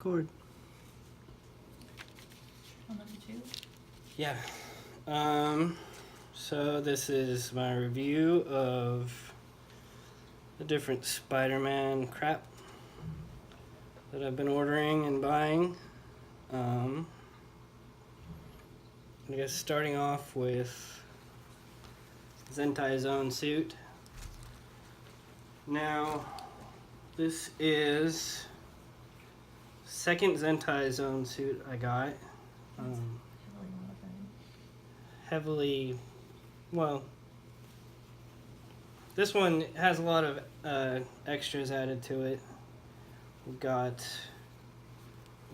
Record. On number 2? Yeah. So this is my review of the different Spider-Man crap that I've been ordering and buying. I guess starting off with Zentaizone suit. Now, this is second Zentaizone suit I got. Heavily, well, this one has a lot of extras added to it. We've got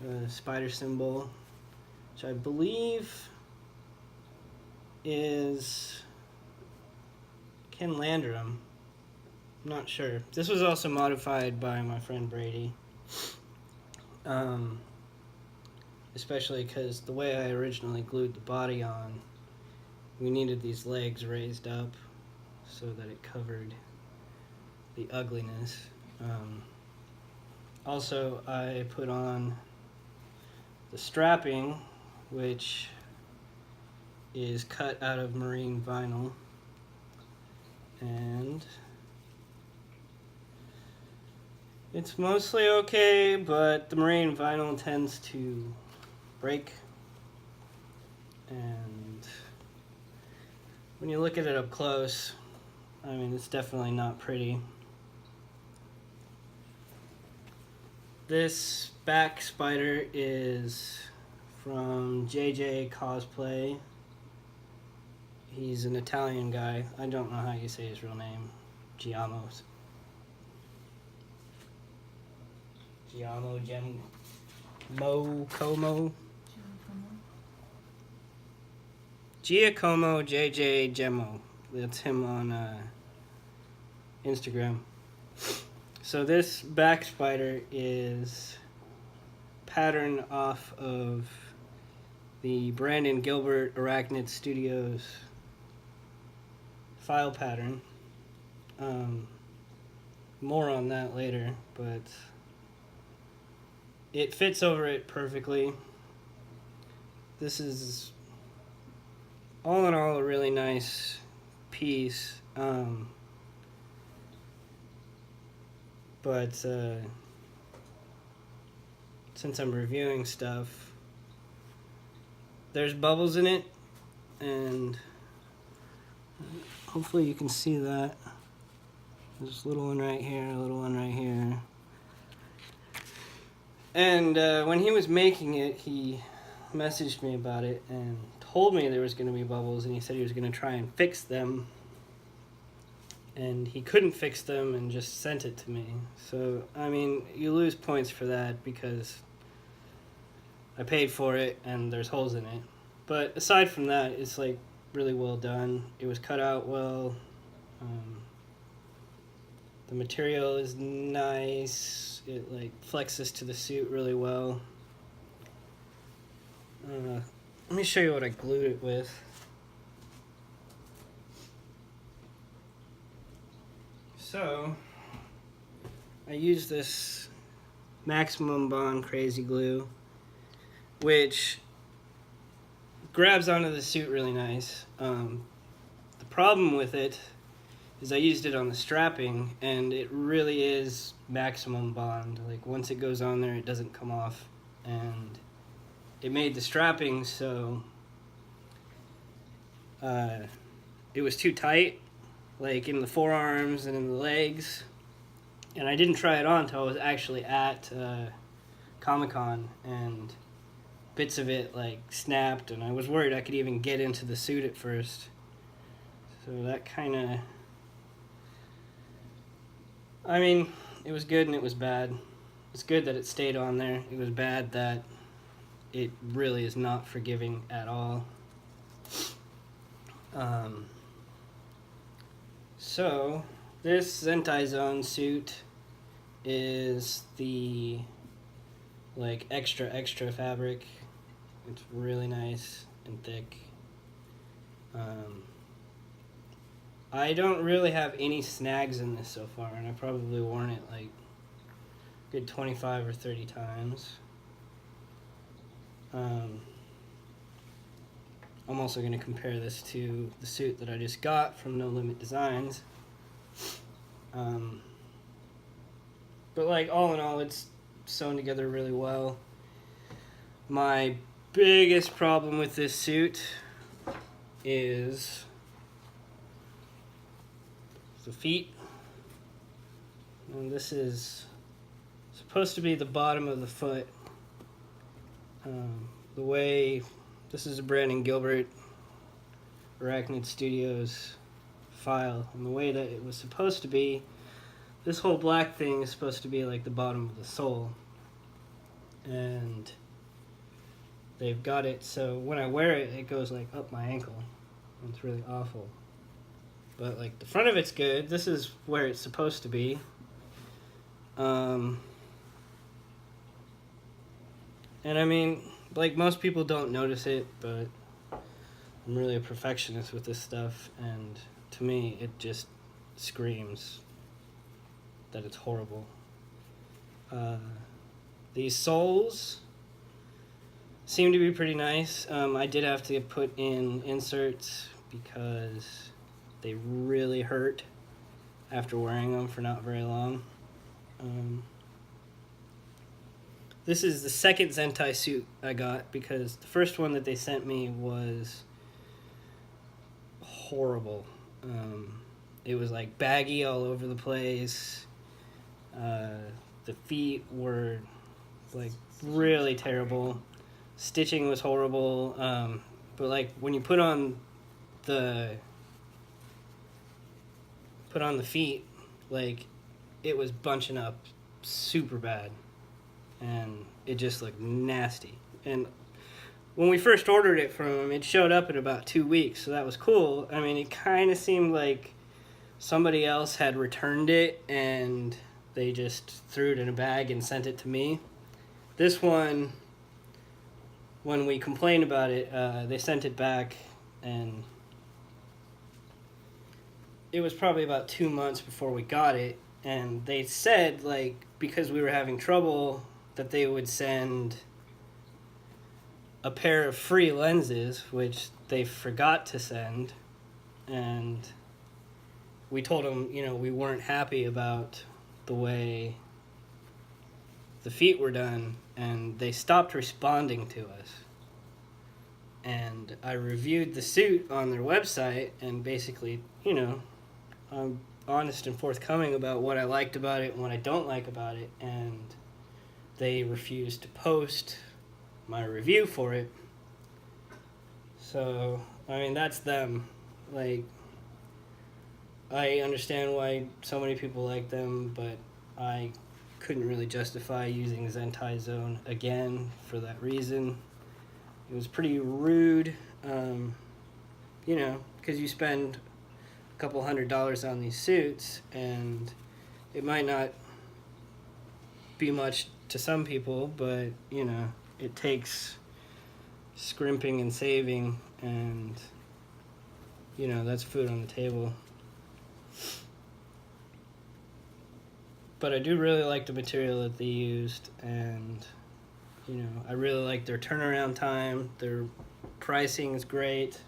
a spider symbol, which I believe is Ken Landrum. I'm not sure. This was also modified by my friend Brady. Especially because the way I originally glued the body on, we needed these legs raised up so that it covered the ugliness. Also, I put on the strapping, which is cut out of marine vinyl, and it's mostly okay, but the marine vinyl tends to break, and when you look at it up close, I mean, it's definitely not pretty. This back spider is from TJack Cosplay. He's an Italian guy. I don't know how you say his real name. Giacomo, Giacomo JJ Gemmo. That's him on Instagram. So this back spider is patterned off of the Brandon Gilbert Arachnid Studios file pattern. More on that later, but it fits over it perfectly. This is all in all a really nice piece. But since I'm reviewing stuff, there's bubbles in it, and hopefully you can see that. There's a little one right here, a little one right here. And when he was making it, he messaged me about it and told me there was going to be bubbles, and he said he was going to try and fix them. And he couldn't fix them and just sent it to me. So, I mean, you lose points for that because I paid for it and there's holes in it. But aside from that, it's like really well done. It was cut out well. The material is nice. It like flexes to the suit really well. Let me show you what I glued it with. So, I use this Maximum Bond Crazy Glue, which grabs onto the suit really nice. The problem with it is I used it on the strapping, and it really is maximum bond. Like, once it goes on there, it doesn't come off, and it made the strapping so it was too tight, like in the forearms and in the legs. And I didn't try it on until I was actually at Comic-Con, and bits of it like snapped, and I was worried I could even get into the suit at first. So that kind of, I mean, it was good and it was bad. It's good that it stayed on there. It was bad that it really is not forgiving at all. So this Zentaizone suit is the like extra fabric. It's really nice and thick. I don't really have any snags in this so far, and I've probably worn it like a good 25 or 30 times. I'm also going to compare this to the suit that I just got from No Limit Designs. But like all in all, it's sewn together really well. My biggest problem with this suit is the feet. And this is supposed to be the bottom of the foot. The way this is a Brandon Gilbert Arachnid Studios file, and the way that it was supposed to be, this whole black thing is supposed to be like the bottom of the sole, and they've got it so when I wear it, it goes like up my ankle. It's really awful. But like the front of it's good. This is where it's supposed to be. And I mean, like most people don't notice it, but I'm really a perfectionist with this stuff, and to me it just screams that it's horrible. These soles seem to be pretty nice. I did have to put in inserts because they really hurt after wearing them for not very long. This is the second Zentai suit I got because the first one that they sent me was horrible. It was like baggy all over the place. The feet were like really terrible. Stitching was horrible. But like when you put on the feet, like it was bunching up super bad, and it just looked nasty. And when we first ordered it from them, it showed up in about 2 weeks, so that was cool. I mean, it kind of seemed like somebody else had returned it and they just threw it in a bag and sent it to me. This one, when we complained about it, they sent it back, and it was probably about 2 months before we got it, and they said, like, because we were having trouble, that they would send a pair of free lenses, which they forgot to send, and we told them, you know, we weren't happy about the way the feet were done, and they stopped responding to us. And I reviewed the suit on their website, and basically, you know, I'm honest and forthcoming about what I liked about it and what I don't like about it, and they refused to post my review for it. So, I mean, that's them. Like, I understand why so many people like them, but I couldn't really justify using Zentaizone again for that reason. It was pretty rude, you know, because you spend a couple $100 on these suits, and it might not be much to some people, but, you know, it takes scrimping and saving, and, you know, that's food on the table. But I do really like the material that they used, and, you know, I really like their turnaround time. Their pricing is great.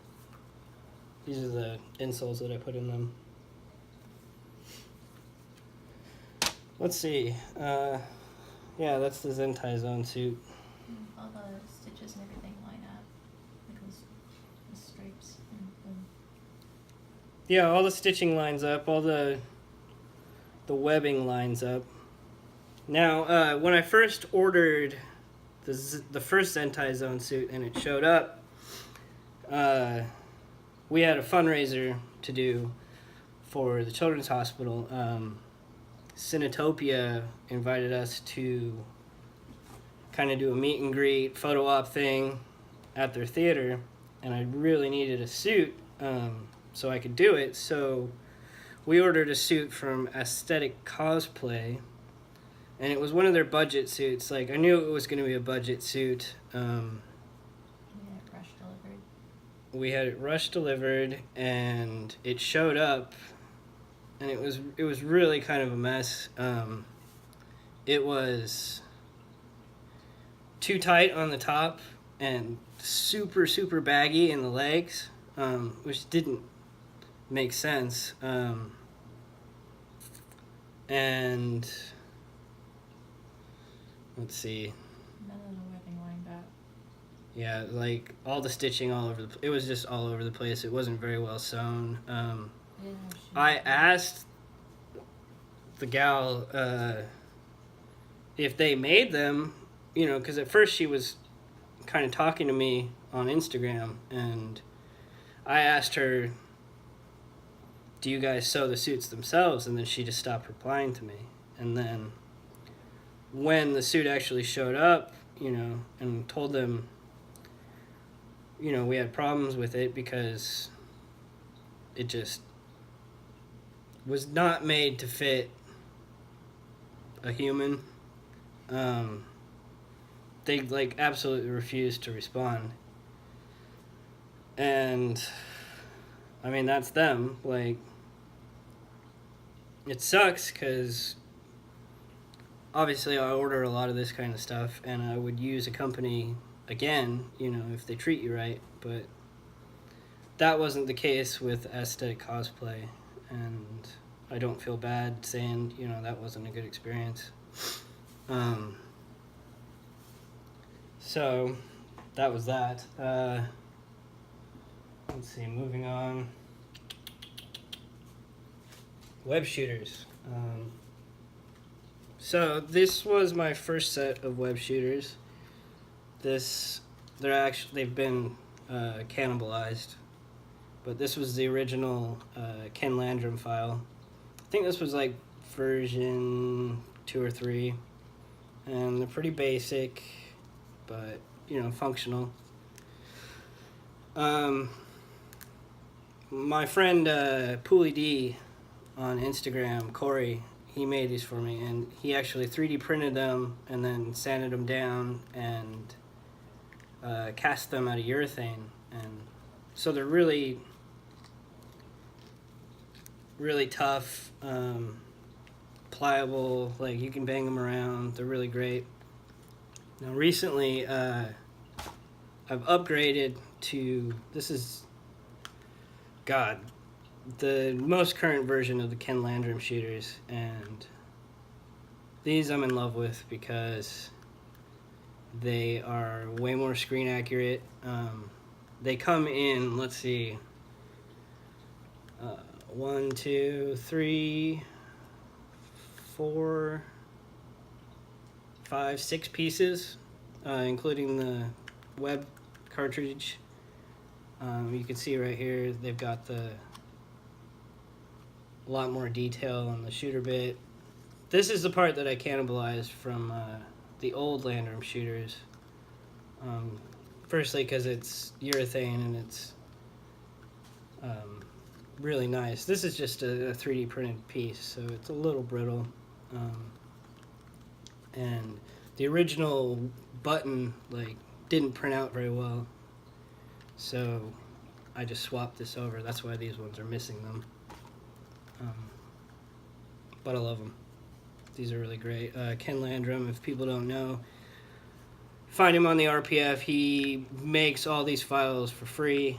These are the insoles that I put in them. Let's see. Yeah, that's the Zentaizone suit. All the stitches and everything line up. Like the stripes. Yeah, all the stitching lines up. All the webbing lines up. Now, when I first ordered the first Zentaizone suit and it showed up, we had a fundraiser to do for the Children's Hospital. Cinetopia invited us to kind of do a meet and greet photo op thing at their theater, and I really needed a suit so I could do it. So we ordered a suit from Aesthetic Cosplay, and it was one of their budget suits. Like, I knew it was going to be a budget suit. We had it rush delivered, and it showed up, and it was really kind of a mess. It was too tight on the top, and super, super baggy in the legs, which didn't make sense. And let's see. None of the webbing lined up. Yeah, like all the stitching all over it was just all over the place. It wasn't very well sewn. I asked the gal if they made them, you know, because at first she was kind of talking to me on Instagram, and I asked her, do you guys sew the suits themselves? And then she just stopped replying to me. And then when the suit actually showed up, you know, and told them, you know, we had problems with it because it just was not made to fit a human. They like absolutely refused to respond. And I mean, that's them. Like, it sucks because obviously I order a lot of this kind of stuff and I would use a company again, you know, if they treat you right, but that wasn't the case with Aesthetic Cosplay, and I don't feel bad saying, you know, that wasn't a good experience. So that was that. Let's see, moving on. Web shooters. So this was my first set of web shooters. They've been cannibalized, but this was the original Ken Landrum file. I think this was like version 2 or 3, and they're pretty basic, but you know, functional. My friend Poolie D on Instagram, Corey, he made these for me, and he actually 3D printed them and then sanded them down and cast them out of urethane, and so they're really, really tough, pliable. Like, you can bang them around. They're really great. Now recently, I've upgraded to the most current version of the Ken Landrum shooters, and these I'm in love with because they are way more screen accurate. They come in, let's see, 1, 2, 3, 4, 5, 6 pieces, including the web cartridge. You can see right here they've got a lot more detail on the shooter bit. This is the part that I cannibalized from the old Landrum shooters. Firstly, because it's urethane and it's really nice. This is just a 3D printed piece, so it's a little brittle. And the original button didn't print out very well, so I just swapped this over. That's why these ones are missing them. But I love them. These are really great. Ken Landrum, if people don't know, find him on the RPF. He makes all these files for free,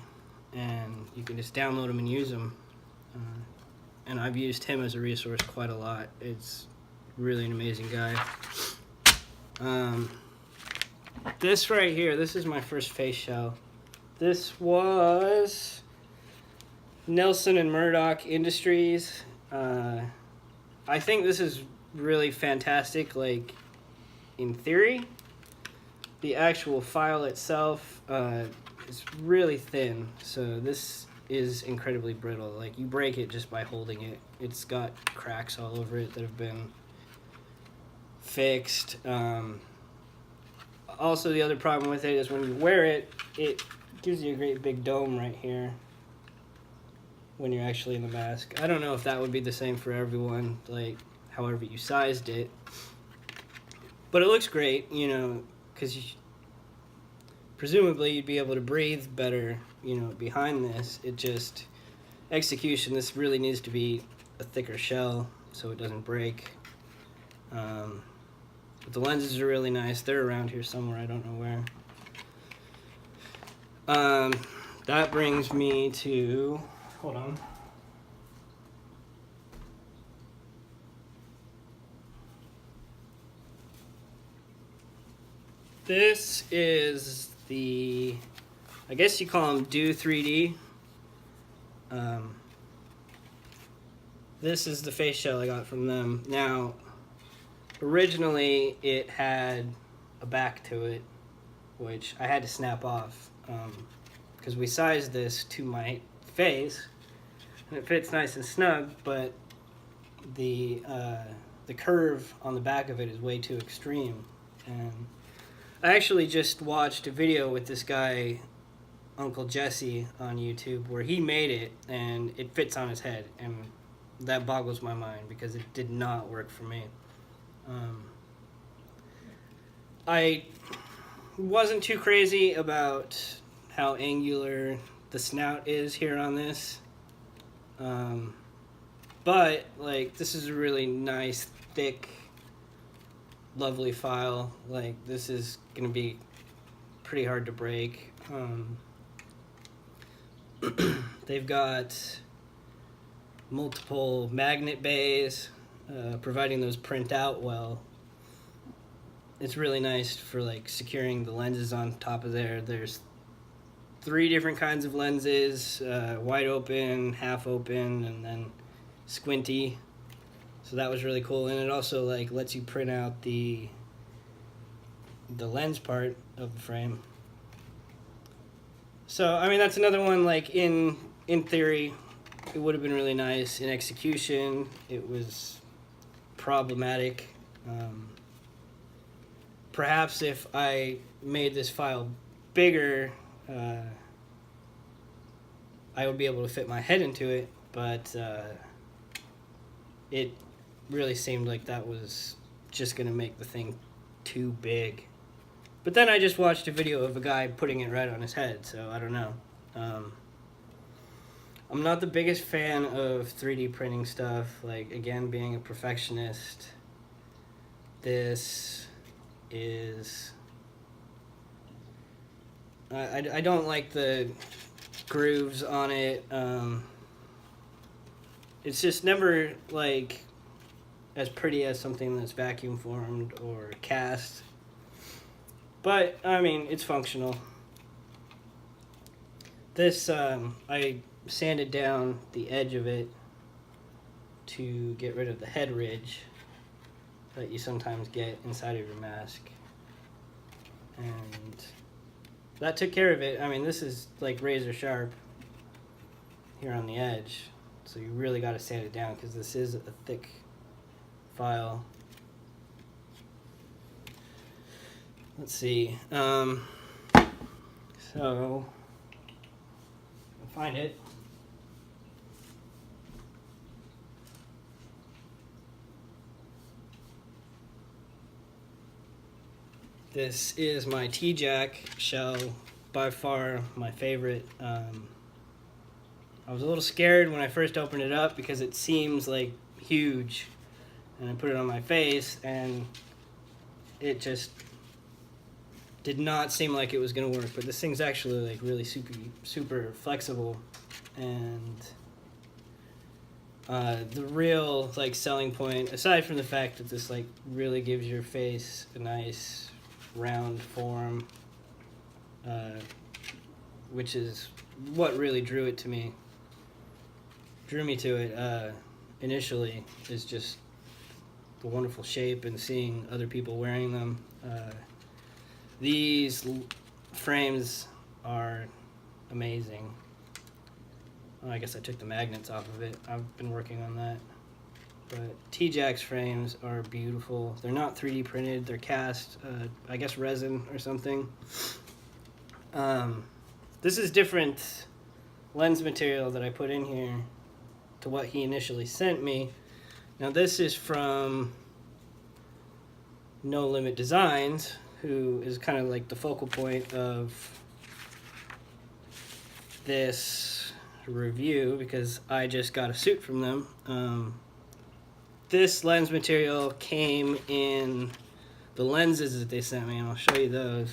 and you can just download them and use them. And I've used him as a resource quite a lot. It's really an amazing guy. This right here, this is my first face shell. This was Nelson and Murdock Industries. I think this is really fantastic, like, in theory. The actual file itself is really thin, so this is incredibly brittle. Like, you break it just by holding it. It's got cracks all over it that have been fixed. Also, the other problem with it is when you wear it, it gives you a great big dome right here when you're actually in the mask. I don't know if that would be the same for everyone, like however you sized it, but it looks great, you know, because presumably you'd be able to breathe better, you know, behind this. It just, execution, this really needs to be a thicker shell so it doesn't break. But the lenses are really nice. They're around here somewhere, I don't know where. That brings me to, hold on. This is the, I guess you call them Do 3D. This is the face shell I got from them. Now, originally it had a back to it, which I had to snap off because we sized this to my face, and it fits nice and snug, but the curve on the back of it is way too extreme. And I actually just watched a video with this guy, Uncle Jesse, on YouTube, where he made it, and it fits on his head, and that boggles my mind because it did not work for me. I wasn't too crazy about how angular the snout is here on this, but like this is a really nice, thick, lovely file. Like this is gonna be pretty hard to break. They've got multiple magnet bays, providing those print out well. It's really nice for like securing the lenses on top of there. There's 3 different kinds of lenses, wide open, half open, and then squinty. So that was really cool, and it also like lets you print out the lens part of the frame. So I mean that's another one, like in theory it would have been really nice. In execution it was problematic. Perhaps if I made this file bigger, I would be able to fit my head into it, but it really seemed like that was just going to make the thing too big. But then I just watched a video of a guy putting it right on his head, so I don't know. I'm not the biggest fan of 3D printing stuff. Like, again, being a perfectionist, this is... I don't like the grooves on it. It's just never, like, as pretty as something that's vacuum formed or cast. But, I mean, it's functional. This, I sanded down the edge of it to get rid of the head ridge that you sometimes get inside of your mask. And that took care of it. I mean, this is like razor sharp here on the edge. So you really got to sand it down because this is a thick file. Let's see. So, I'll find it. This is my TJack shell, by far my favorite. I was a little scared when I first opened it up because it seems like huge, and I put it on my face and it just did not seem like it was gonna work. But this thing's actually like really super flexible, and the real like selling point, aside from the fact that this like really gives your face a nice round form, which is what really drew me to it initially, is just the wonderful shape and seeing other people wearing them. These frames are amazing. Oh, I guess I took the magnets off of it. I've been working on that. But TJack's frames are beautiful. They're not 3D printed. They're cast, I guess resin or something. This is different lens material that I put in here to what he initially sent me. Now this is from No Limit Designs, who is kind of like the focal point of this review because I just got a suit from them. This lens material came in the lenses that they sent me, and I'll show you those.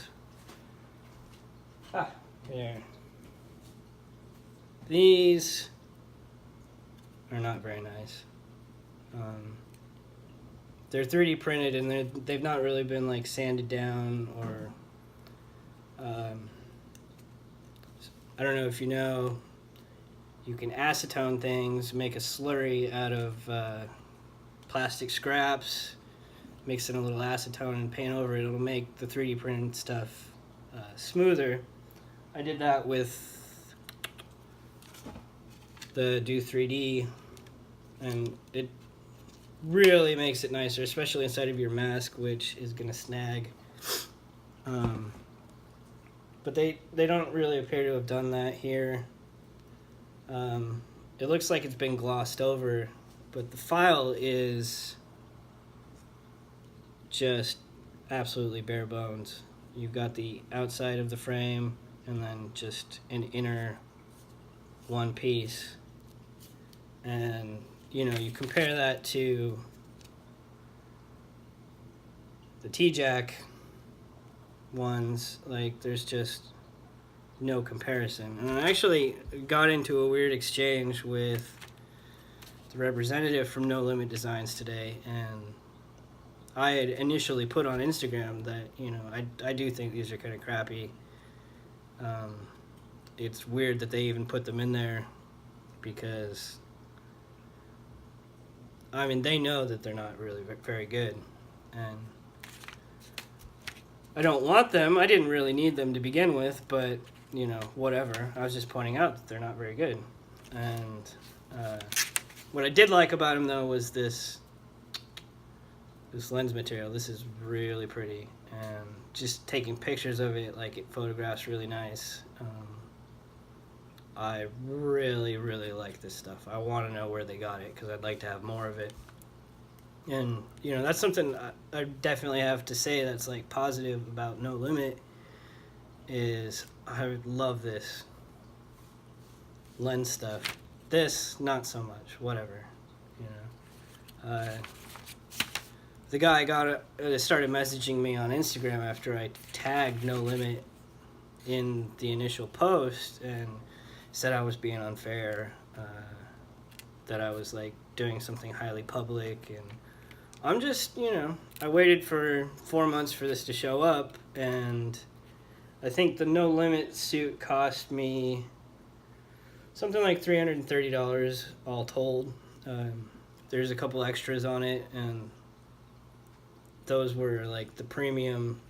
Here. These are not very nice. They're 3D printed and they've not really been like sanded down or I don't know if you know, you can acetone things, make a slurry out of plastic scraps, mix in a little acetone and paint over it. It'll make the 3D printed stuff smoother. I did that with the Do 3D, and it really makes it nicer, especially inside of your mask, which is gonna snag. But they don't really appear to have done that here. It looks like it's been glossed over, but the file is just absolutely bare bones. You've got the outside of the frame and then just an inner one piece. And, you know, you compare that to the TJack ones, like, there's just no comparison. And I actually got into a weird exchange with the representative from No Limit Designs today, and I had initially put on Instagram that, you know, I do think these are kind of crappy. It's weird that they even put them in there because, I mean, they know that they're not really very good. And I don't want them. I didn't really need them to begin with, but, you know, whatever. I was just pointing out that they're not very good. And what I did like about them, though, was this lens material. This is really pretty. And just taking pictures of it, like, it photographs really nice. I really, really like this stuff. I want to know where they got it because I'd like to have more of it. And, you know, that's something I definitely have to say that's, like, positive about No Limit is I love this lens stuff. This, not so much. Whatever, you know. The guy started messaging me on Instagram after I tagged No Limit in the initial post and said I was being unfair, that I was, like, doing something highly public, and I'm just, you know, I waited for 4 months for this to show up, and I think the No Limit suit cost me something like $330 all told. There's a couple extras on it, and those were, like, the premium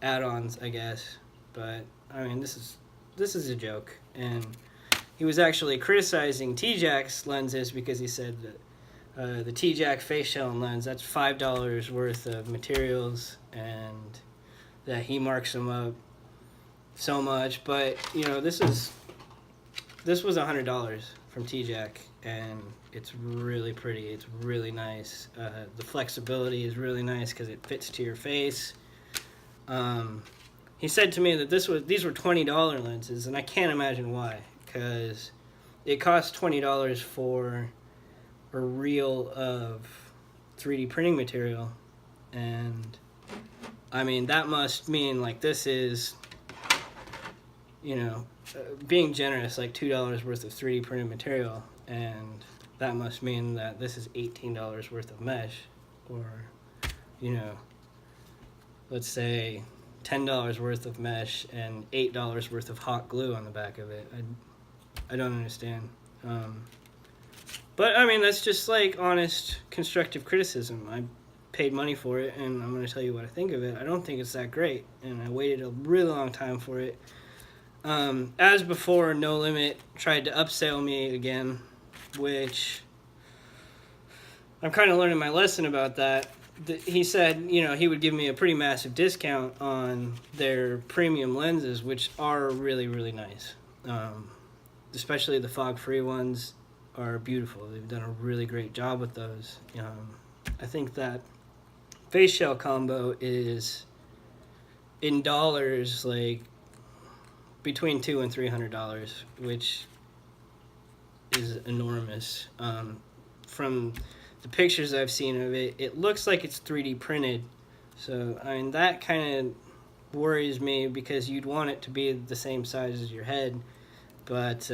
add-ons, I guess. But, I mean, this is a joke, and he was actually criticizing TJack's lenses because he said that the TJack face shell lens, that's $5 worth of materials, and that he marks them up so much. But, you know, this was $100 from TJack, and it's really pretty. It's really nice. The flexibility is really nice because it fits to your face. He said to me that these were $20 lenses, and I can't imagine why, because it costs $20 for a reel of 3D printing material, and I mean, that must mean, like, this is, you know, being generous, like $2 worth of 3D printed material, and that must mean that this is $18 worth of mesh, or, you know, let's say $10 worth of mesh and $8 worth of hot glue on the back of it. I don't understand. But, I mean, that's just, like, honest, constructive criticism. I paid money for it, and I'm going to tell you what I think of it. I don't think it's that great, and I waited a really long time for it. As before, No Limit tried to upsell me again, which I'm kind of learning my lesson about that. He said, you know, he would give me a pretty massive discount on their premium lenses, which are really, really nice. Especially the fog-free ones are beautiful. They've done a really great job with those. I think that face shell combo is, in dollars, like, between $200 and $300, which is enormous. From the pictures I've seen of it, it looks like it's 3D printed. So, I mean, that kind of worries me because you'd want it to be the same size as your head, but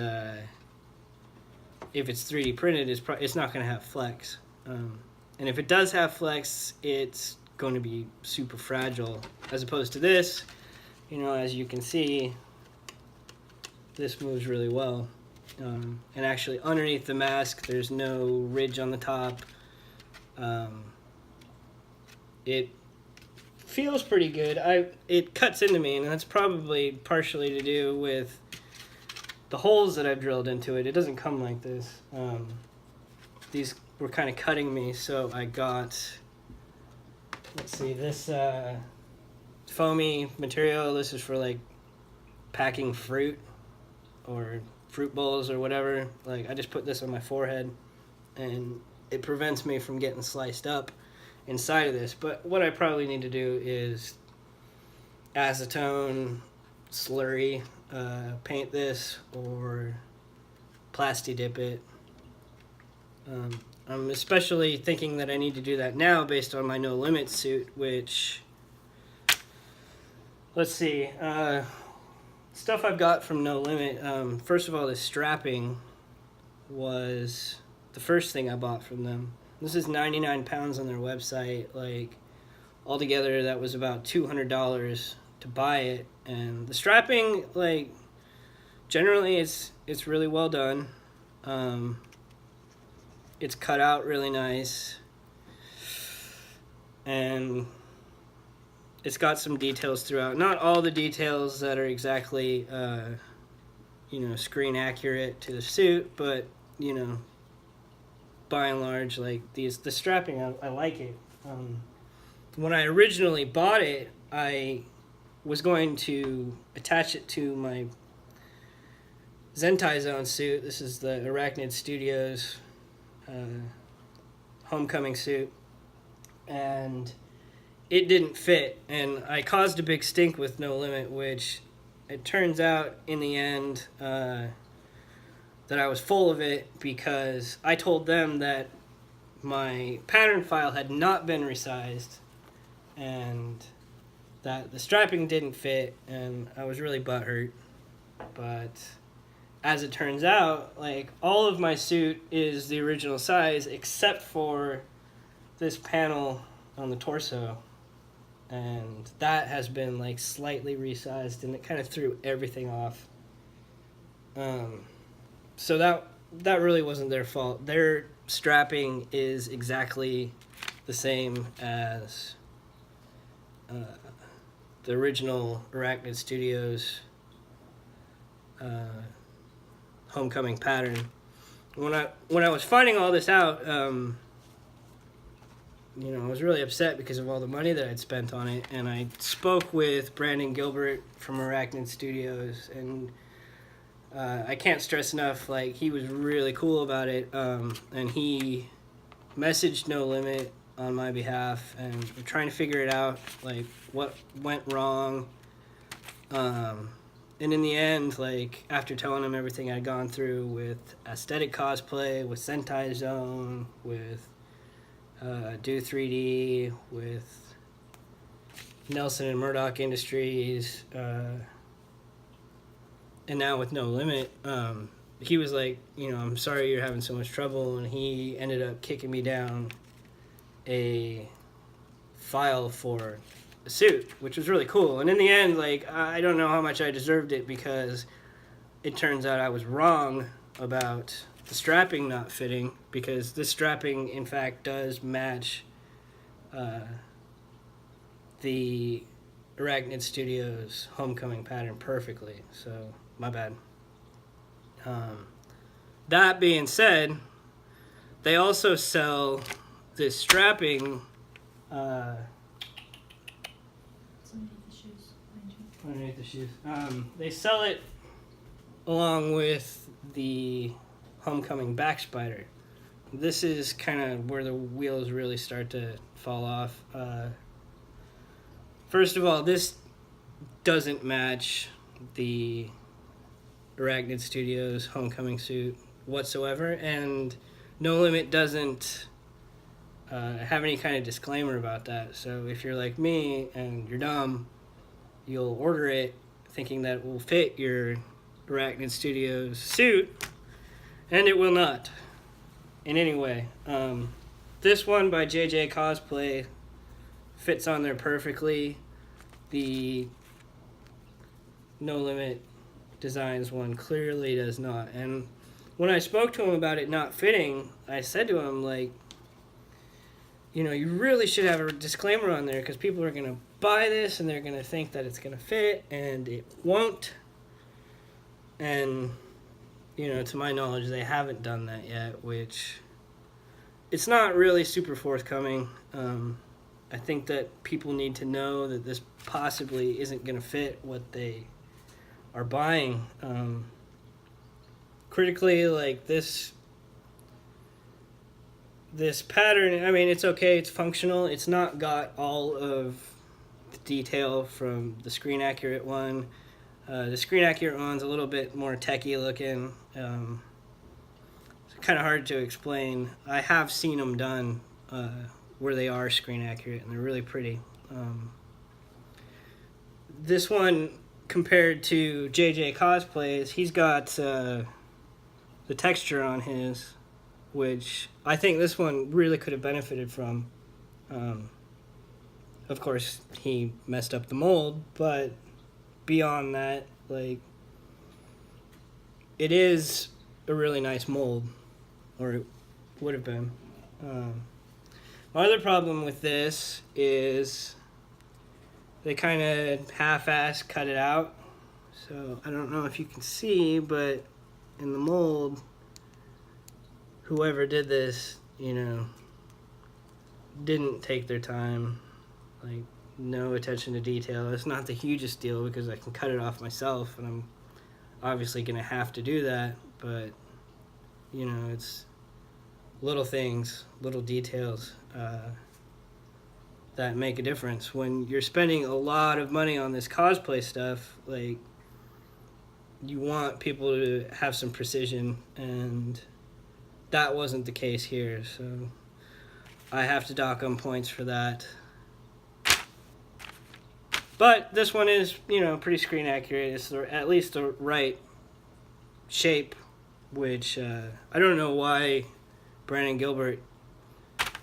if it's 3D printed, it's not going to have flex. And if it does have flex, it's going to be super fragile, as opposed to this, you know, as you can see, this moves really well. And actually underneath the mask, there's no ridge on the top. It feels pretty good. It cuts into me, and that's probably partially to do with the holes that I've drilled into it. It doesn't come like this. These were kind of cutting me, so I got, let's see, this foamy material. This is for like packing fruit or fruit bowls or whatever. Like, I just put this on my forehead, and it prevents me from getting sliced up inside of this. But what I probably need to do is acetone slurry paint this, or plasti dip it. I'm especially thinking that I need to do that now based on my No Limit suit, which, let's see, stuff I've got from No Limit. First of all, the strapping was the first thing I bought from them. This is 99 pounds on their website. Like, altogether, that was about $200 to buy it. And the strapping, like, generally it's really well done. It's cut out really nice, and it's got some details throughout. Not all the details that are exactly, screen accurate to the suit, but, by and large, like, the strapping, I like it. When I originally bought it, I was going to attach it to my Zentaizone suit. This is the Arachnid Studios homecoming suit, and it didn't fit, and I caused a big stink with No Limit, which it turns out in the end that I was full of it, because I told them that my pattern file had not been resized and that the strapping didn't fit, and I was really butthurt. But as it turns out, like, all of my suit is the original size except for this panel on the torso, and that has been, like, slightly resized, and it kind of threw everything off. So that really wasn't their fault. Their strapping is exactly the same as the original Arachnid Studios homecoming pattern. When I was finding all this out, I was really upset because of all the money that I'd spent on it, and I spoke with Brandon Gilbert from Arachnid Studios, and I can't stress enough, like, he was really cool about it, and he messaged No Limit on my behalf, and we're trying to figure it out, like, what went wrong. And in the end, like, after telling him everything I'd gone through with Aesthetic Cosplay, with Zentaizone, with Do 3D, with Nelson and Murdock Industries, and now with No Limit, he was like, I'm sorry you're having so much trouble, and he ended up kicking me down a file for a suit, which was really cool. And in the end, like, I don't know how much I deserved it, because it turns out I was wrong about the strapping not fitting, because this strapping, in fact, does match the Arachnid Studios homecoming pattern perfectly. So, my bad. That being said, they also sell this strapping underneath the shoes. They sell it along with the homecoming back spider. This is kind of where the wheels really start to fall off. First of all, this doesn't match the Arachnid Studios homecoming suit whatsoever, and No Limit doesn't have any kind of disclaimer about that. So if you're like me and you're dumb, you'll order it thinking that it will fit your Arachnid Studios suit, and it will not in any way. This one by TJack Cosplay fits on there perfectly. The No Limit Designs one clearly does not. And when I spoke to him about it not fitting, I said to him, like, you know, you really should have a disclaimer on there because people are going to buy this and they're going to think that it's going to fit, and it won't. And, you know, to my knowledge, they haven't done that yet, which it's not really super forthcoming. I think that people need to know that this possibly isn't going to fit what they are buying. Critically, like this pattern, I mean, it's okay, it's functional. It's not got all of the detail from the screen accurate one. The screen accurate one's a little bit more techie looking. It's kind of hard to explain. I have seen them done where they are screen accurate, and they're really pretty. This one, compared to TJack Cosplay's, he's got the texture on his, which I think this one really could have benefited from. Of course, he messed up the mold, but beyond that, like, it is a really nice mold, or it would have been. My other problem with this is they kind of half-ass cut it out. So I don't know if you can see, but in the mold, whoever did this, you know, didn't take their time. Like, no attention to detail. It's not the hugest deal because I can cut it off myself, and I'm obviously going to have to do that. But, you know, it's little things, little details that make a difference. When you're spending a lot of money on this cosplay stuff, like, you want people to have some precision, and that wasn't the case here, so I have to dock them points for that. But this one is, you know, pretty screen accurate. It's at least the right shape, which I don't know why Brandon Gilbert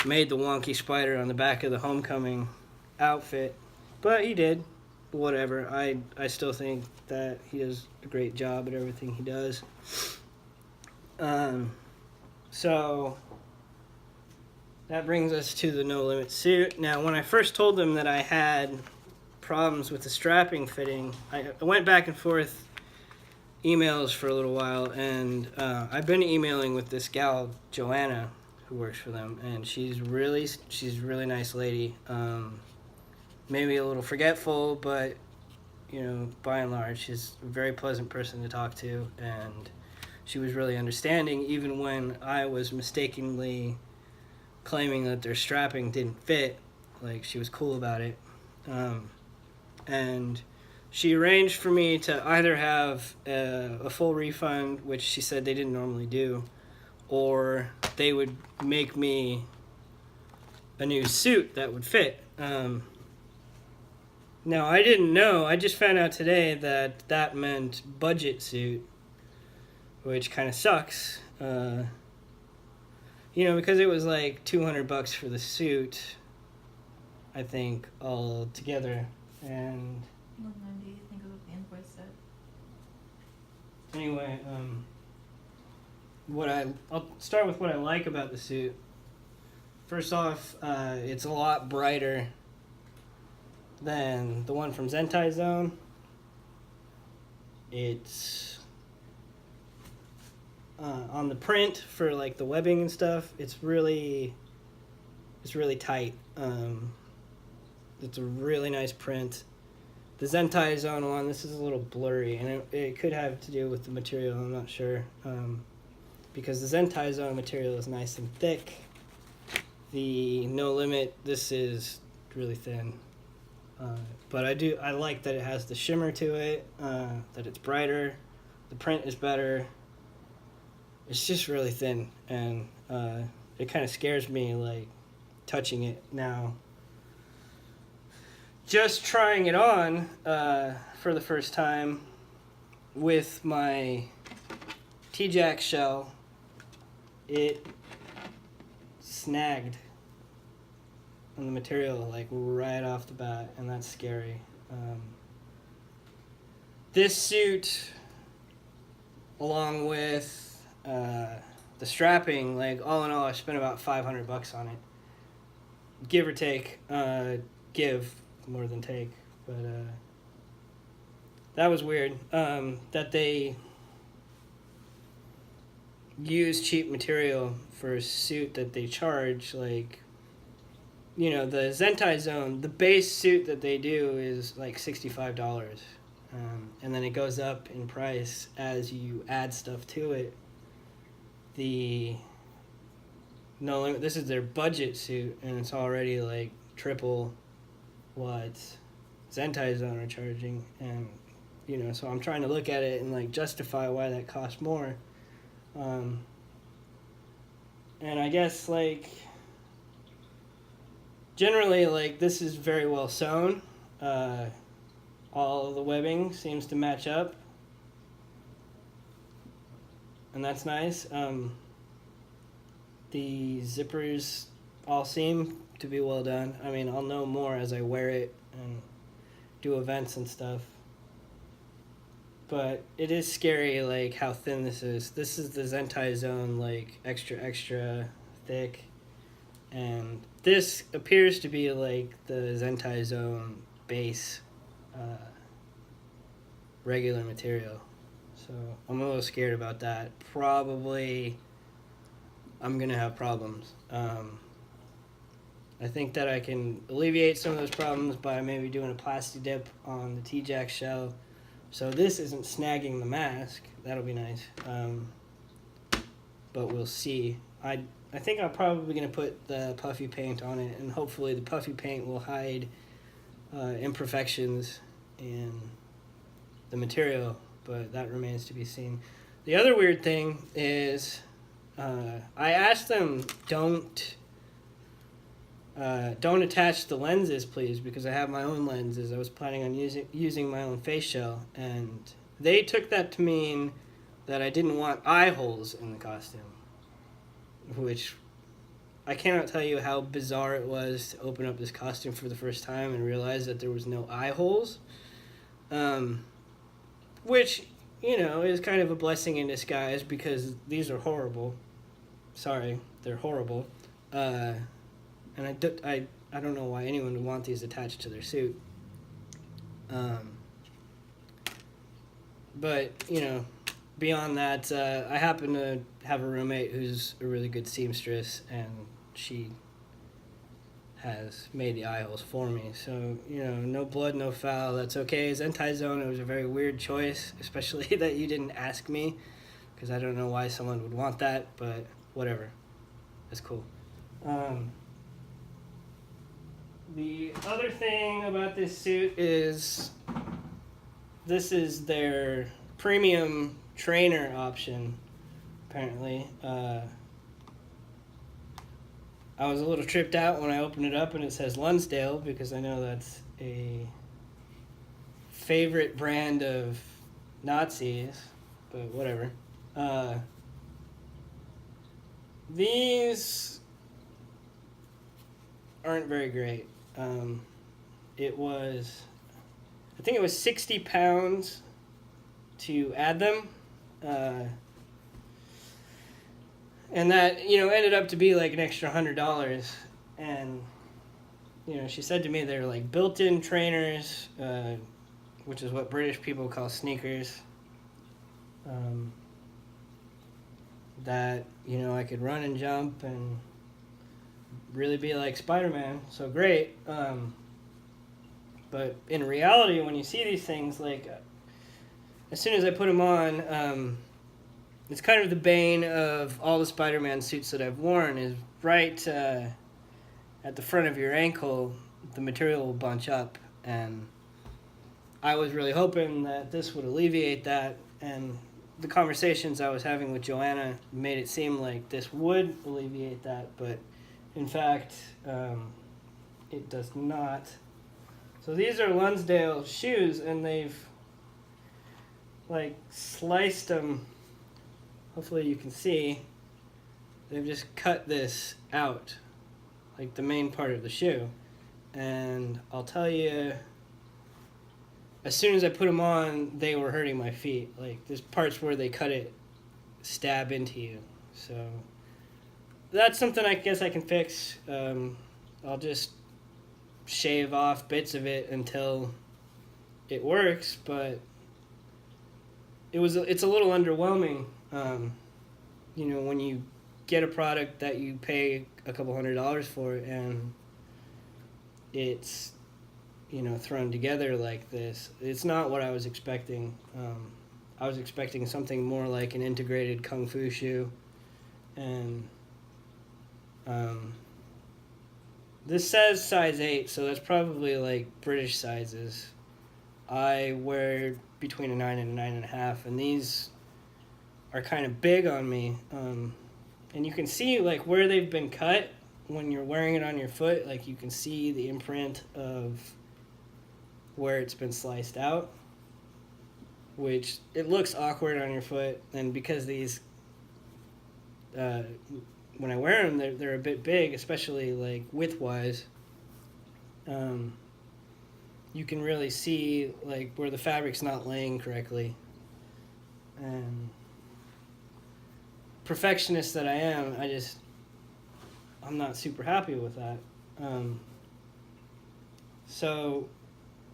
made the wonky spider on the back of the Homecoming outfit, but he did. Whatever. I still think that he does a great job at everything he does. So that brings us to the No Limit suit. Now, when I first told them that I had problems with the strapping fitting, I went back and forth emails for a little while, and I've been emailing with this gal Joanna who works for them, and she's a really nice lady. Maybe a little forgetful, but, you know, by and large, she's a very pleasant person to talk to, and she was really understanding even when I was mistakenly claiming that their strapping didn't fit. Like, she was cool about it. And she arranged for me to either have a full refund, which she said they didn't normally do, or they would make me a new suit that would fit. Now, I didn't know. I just found out today that that meant budget suit, which kind of sucks. You know, because it was like $200 for the suit, I think, all together. And What time do you think of the invoice set? anyway, I'll start with what I like about the suit. First off, it's a lot brighter than the one from Zentaizone. It's on the print for like the webbing and stuff. It's really tight. It's a really nice print. The Zentaizone one, this is a little blurry, and it could have to do with the material. I'm not sure, because the Zentaizone material is nice and thick. The No Limit, this is really thin. But I like that it has the shimmer to it, that it's brighter, the print is better. It's just really thin, and it kind of scares me, like, touching it now. just trying it on for the first time with my TJack shell, it snagged on the material like right off the bat, and that's scary. This suit, along with the strapping, like all in all, I spent about $500 on it, give or take. Give more than take, but that was weird. That they use cheap material for a suit that they charge, like, you know, the Zentaizone, the base suit that they do is like $65. And then it goes up in price as you add stuff to it. The No Limit, this is their budget suit, and it's already like triple what Zentaizone are charging. And, you know, so I'm trying to look at it and like justify why that costs more. And I guess like generally like this is very well sewn. All of the webbing seems to match up, and that's nice. The zippers all seem to be well done. I mean, I'll know more as I wear it and do events and stuff. But it is scary, like, how thin this is. This is the Zentaizone, like, extra thick. And this appears to be, like, the Zentaizone base regular material. So I'm a little scared about that. Probably I'm going to have problems. I think that I can alleviate some of those problems by maybe doing a plasti dip on the TJack shell. So this isn't snagging the mask. That'll be nice. But we'll see. I think I'm probably going to put the puffy paint on it, and hopefully the puffy paint will hide imperfections in the material, but that remains to be seen. The other weird thing is I asked them, don't attach the lenses, please, because I have my own lenses. I was planning on using my own face shell, and they took that to mean that I didn't want eye holes in the costume, which I cannot tell you how bizarre it was to open up this costume for the first time and realize that there was no eye holes, which, you know, is kind of a blessing in disguise because these are horrible. Sorry, they're horrible. And I don't know why anyone would want these attached to their suit. But, you know, beyond that, I happen to have a roommate who's a really good seamstress, and she has made the eye holes for me. So, you know, no blood, no foul. That's okay. Zentaizone, it was a very weird choice, especially that you didn't ask me, because I don't know why someone would want that, but whatever. That's cool. The other thing about this suit is this is their premium trainer option, apparently. I was a little tripped out when I opened it up and it says Lonsdale, because I know that's a favorite brand of Nazis, but whatever. These aren't very great. It was, I think it was 60 pounds to add them. And that, you know, ended up to be like an extra $100. And, you know, she said to me they're like built-in trainers, which is what British people call sneakers. That, you know, I could run and jump and really be like Spider-Man. So great. But in reality, when you see these things, like, as soon as I put them on, it's kind of the bane of all the Spider-Man suits that I've worn, is right at the front of your ankle, the material will bunch up, and I was really hoping that this would alleviate that, and the conversations I was having with Joanna made it seem like this would alleviate that, but in fact, it does not. So these are Lonsdale shoes, and they've like sliced them. Hopefully you can see. They've just cut this out, like the main part of the shoe. And I'll tell you, as soon as I put them on, they were hurting my feet. Like, there's parts where they cut it, stab into you. So that's something I guess I can fix. I'll just shave off bits of it until it works, but it's a little underwhelming. You know, when you get a product that you pay a couple $100s for, and it's, you know, thrown together like this. It's not what I was expecting. I was expecting something more like an integrated kung fu shoe, and this says size 8, so that's probably like British sizes. I wear between a 9 and a 9.5, and these are kind of big on me. And you can see like where they've been cut when you're wearing it on your foot. Like, you can see the imprint of where it's been sliced out, which it looks awkward on your foot. And because these, when I wear them, they're a bit big, especially like width-wise. You can really see like where the fabric's not laying correctly. And perfectionist that I am, I'm not super happy with that. So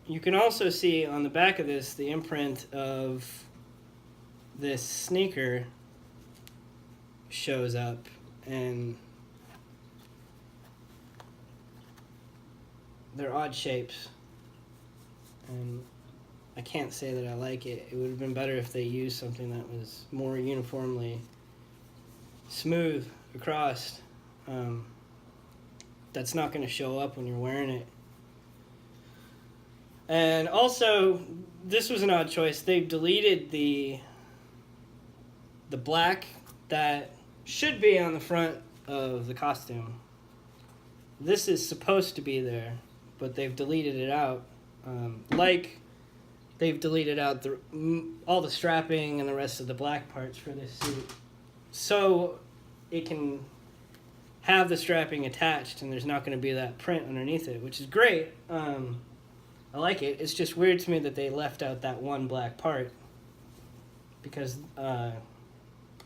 you can also see on the back of this the imprint of this sneaker shows up, and they're odd shapes, and I can't say that I like it. It would have been better if they used something that was more uniformly smooth across. That's not going to show up when you're wearing it. And also, this was an odd choice. They've deleted the black that should be on the front of the costume. This is supposed to be there, but they've deleted it out. Like they've deleted out all the strapping and the rest of the black parts for this suit, so it can have the strapping attached and there's not going to be that print underneath it, which is great. I like it. It's just weird to me that they left out that one black part, because I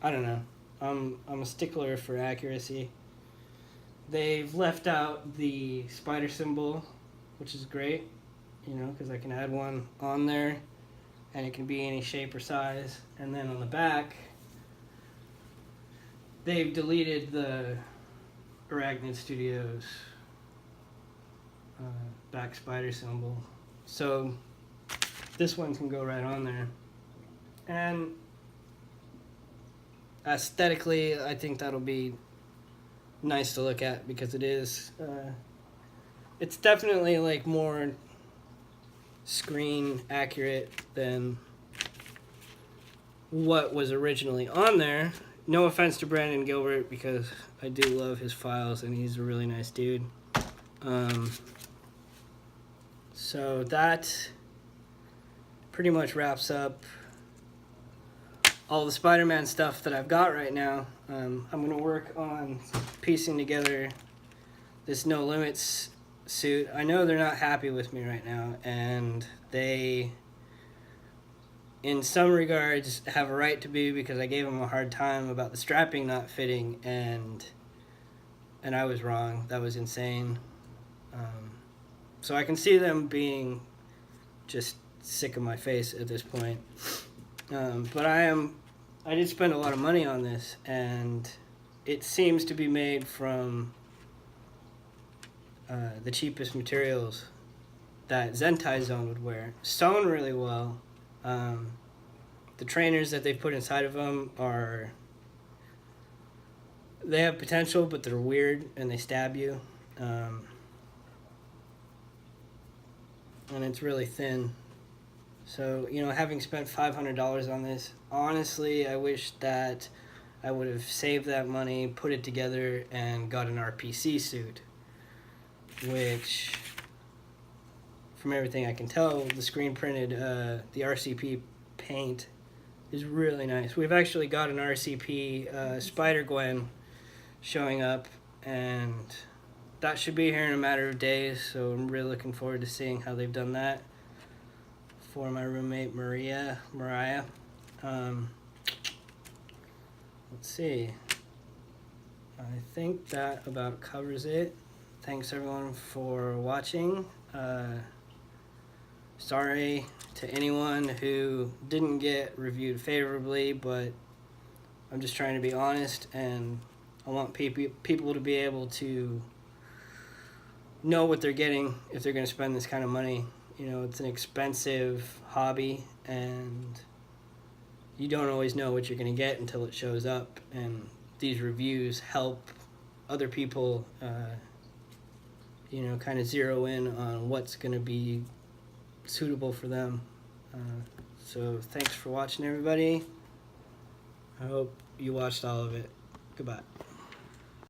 don't know. I'm a stickler for accuracy. They've left out the spider symbol, which is great, you know, because I can add one on there and it can be any shape or size. And then on the back, they've deleted the Arachnid Studios back spider symbol. So this one can go right on there. And aesthetically, I think that'll be nice to look at, because it is, it's definitely like more screen accurate than what was originally on there. No offense to Brandon Gilbert, because I do love his files and he's a really nice dude. So that pretty much wraps up all the Spider-Man stuff that I've got right now. I'm going to work on piecing together this No Limits suit. I know they're not happy with me right now, and they, in some regards, have a right to be, because I gave them a hard time about the strapping not fitting, and I was wrong. That was insane. So I can see them being just sick of my face at this point. But I did spend a lot of money on this, and it seems to be made from the cheapest materials that Zentaizone would wear. Sewn really well. The trainers that they put inside of them they have potential, but they're weird and they stab you. And it's really thin. So, you know, having spent $500 on this, honestly, I wish that I would have saved that money, put it together, and got an RPC suit, which from everything I can tell, the screen printed, the RCP paint is really nice. We've actually got an RCP Spider-Gwen showing up, and that should be here in a matter of days, so I'm really looking forward to seeing how they've done that for my roommate Mariah. Let's see. I think that about covers it. Thanks everyone for watching. Sorry to anyone who didn't get reviewed favorably, but I'm just trying to be honest, and I want people to be able to know what they're getting if they're going to spend this kind of money. You know, it's an expensive hobby, and you don't always know what you're going to get until it shows up, and these reviews help other people, you know, kind of zero in on what's going to be suitable for them. So thanks for watching, everybody. I hope you watched all of it. Goodbye.